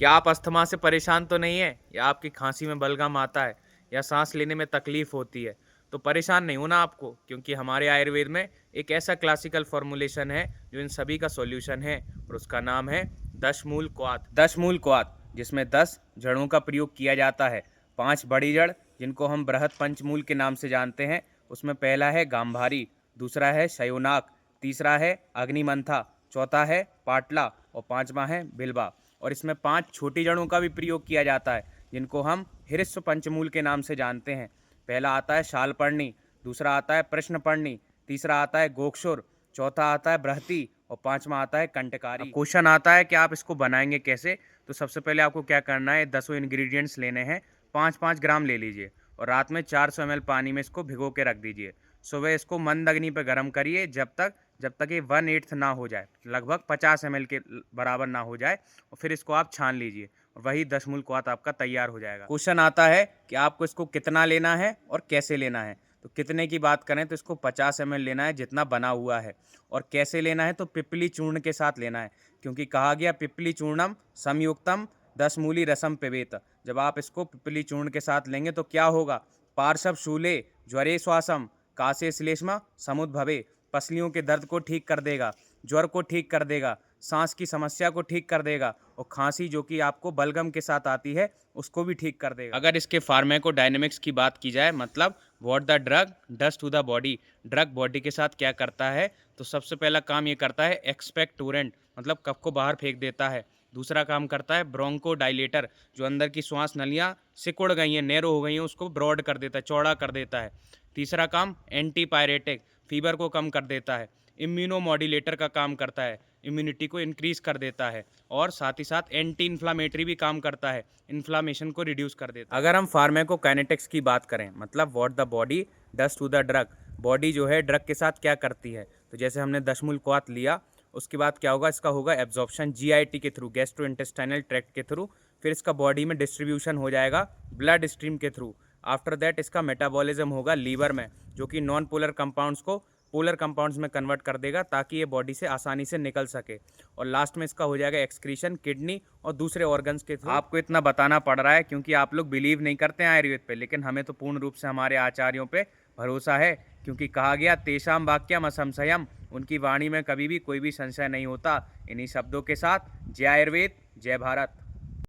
क्या आप अस्थमा से परेशान तो नहीं है, या आपकी खांसी में बलगम आता है, या सांस लेने में तकलीफ होती है? तो परेशान नहीं होना आपको, क्योंकि हमारे आयुर्वेद में एक ऐसा क्लासिकल फॉर्मुलेशन है जो इन सभी का सॉल्यूशन है, और उसका नाम है दशमूल क्वाथ। दशमूल क्वाथ, जिसमें 10 जड़ों का प्रयोग किया जाता है। 5 बड़ी जड़, जिनको हम बृहत पंचमूल के नाम से जानते हैं। उसमें पहला है गांधारी, दूसरा है शयोनाक, तीसरा है अग्निमंथा, चौथा है पाटला और पांचवा है बिल्वा। और इसमें 5 छोटी जड़ों का भी प्रयोग किया जाता है, जिनको हम हृस्व पंचमूल के नाम से जानते हैं। पहला आता है शालपर्णी, दूसरा आता है प्रश्नपर्णी, तीसरा आता है गोक्षुर, चौथा आता है बृहति और पांचवा आता है कंटकारी। क्वेश्चन आता है कि आप इसको बनाएंगे कैसे। तो सबसे पहले आपको क्या करना है, 10 इंग्रेडिएंट्स लेने हैं। 5-5 ग्राम ले लीजिए और रात में 400 ml पानी में इसको भिगो के रख दीजिए। सुबह इसको मंद अग्नि पर गर्म करिए जब तक ये 1/8 ना हो जाए, लगभग 50 ml के बराबर ना हो जाए, और फिर इसको आप छान लीजिए और वही दशमूल क्वाथ आपका तैयार हो जाएगा। क्वेश्चन आता है कि आपको इसको कितना लेना है और कैसे लेना है। तो कितने की बात करें तो इसको 50 ml लेना है, जितना बना हुआ है। और कैसे लेना है तो पिपली चूर्ण के साथ लेना है, क्योंकि कहा गया पिपली चूर्णम संयुक्तम 10 मूली रसम पिबेत। जब आप इसको पिपली चूर्ण के साथ लेंगे तो क्या होगा, पार्श्व शूले ज्वरे श्वासम कासे श्लेष्मा समुद्भवे, पसलियों के दर्द को ठीक कर देगा, ज्वर को ठीक कर देगा, सांस की समस्या को ठीक कर देगा, और खांसी जो कि आपको बलगम के साथ आती है उसको भी ठीक कर देगा। अगर इसके फार्माकोडायनेमिक्स की बात की जाए, मतलब what the drug does to the body, drug body के साथ क्या करता है, तो सबसे पहला काम ये करता है एक्सपेक्टोरेंट, मतलब कफ को बाहर फेंक देता है। दूसरा काम करता है ब्रोंको डायलेटर, जो अंदर की श्वास नलियाँ सिकुड़ गई हैं, नैरो हो गई हैं, उसको ब्रॉड कर देता है, चौड़ा कर देता है। तीसरा काम एंटीपायरेटिक, फीवर को कम कर देता है। इम्यूनो मॉड्यूलेटर का काम करता है, इम्यूनिटी को इंक्रीज कर देता है। और साथ ही साथ एंटी इन्फ्लामेटरी भी काम करता है, इन्फ्लामेशन को रिड्यूस कर देता है। अगर हम फार्माकोकाइनेटिक्स की बात करें, मतलब what the body does to the drug, body जो है ड्रग के साथ क्या करती है, तो जैसे हमने दशमूल क्वाथ लिया, उसके बाद क्या होगा, इसका होगा एब्जॉर्प्शन जीआईटी के थ्रू, गैस्ट्रो इंटेस्टाइनल ट्रैक्ट के थ्रू। फिर इसका बॉडी में डिस्ट्रीब्यूशन हो जाएगा ब्लड स्ट्रीम के थ्रू। आफ्टर दैट इसका मेटाबॉलिज्म होगा लीवर में, जो कि नॉन पोलर कंपाउंड्स को पोलर कंपाउंड्स में कन्वर्ट कर देगा, ताकि ये बॉडी से आसानी से निकल सके। और लास्ट में इसका हो जाएगा एक्सक्रीशन किडनी और दूसरे ऑर्गन्स के थ्रू। आपको इतना बताना पड़ रहा है क्योंकि आप लोग बिलीव नहीं करते हैं आयुर्वेद पे, लेकिन हमें तो पूर्ण रूप से हमारे आचार्यों पे भरोसा है, क्योंकि कहा गया तेषाम वाक्यम असंशयम, उनकी वाणी में कभी भी कोई भी संशय नहीं होता। इन्हीं शब्दों के साथ जय आयुर्वेद, जय भारत।